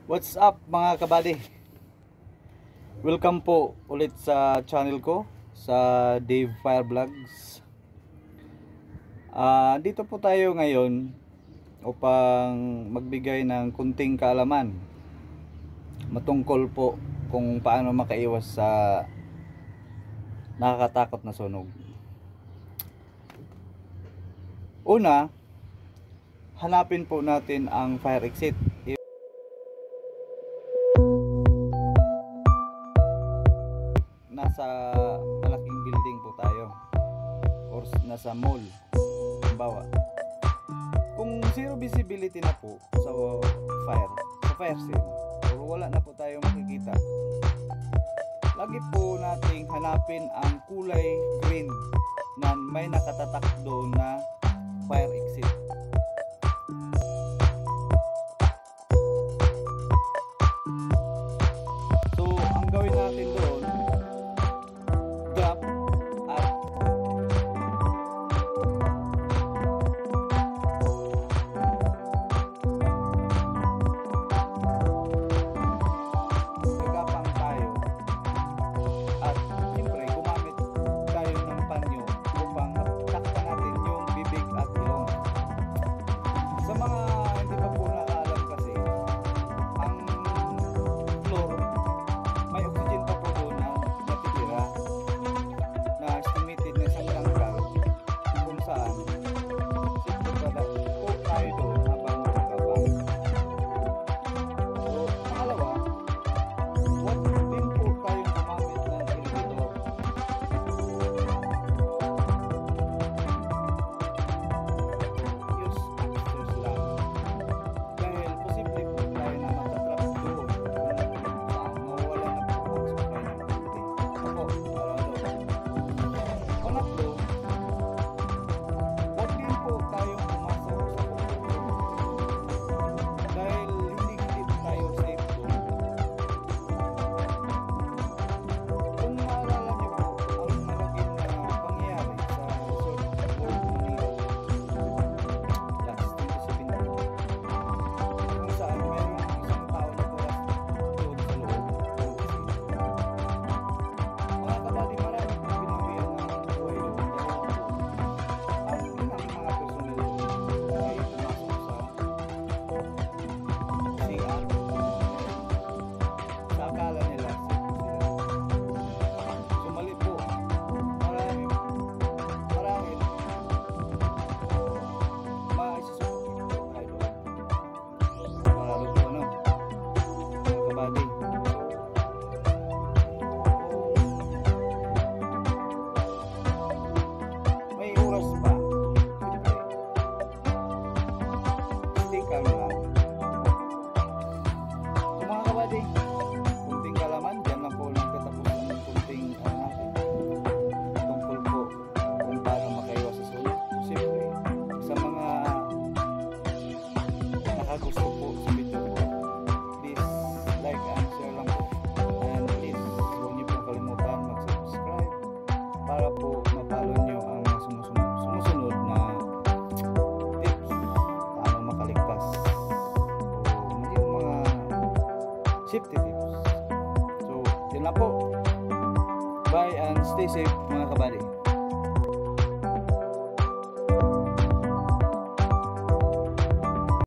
What's up mga kabady? Welcome po ulit sa channel ko, sa Dave Fire Vlogs. Dito po tayo ngayon upang magbigay ng kunting kaalaman matungkol po kung paano makaiwas sa nakakatakot na sunog. Una, hanapin po natin ang fire exit. Nasa malaking building po tayo or nasa mall, halimbawa, kung zero visibility na po sa fire scene or wala na po tayo makikita, lagi po nating hanapin ang kulay green na may nakatatak doon na fire exit. So ang gawin natin doon, kunting kalaman, dyan lang po nagtatapos ang kunting natin tungkol po kung paano makaiwas sa sunog. Siyempre, sa mga nakagusto po sa video ko, please like and share lang po, and please huwag niyo po kalimutan mag-subscribe para po mapalo niyo ang mga sumusunod na tips paano makaligtas o yung mga safety tips. So, yun lang po. Bye and stay safe mga kabady.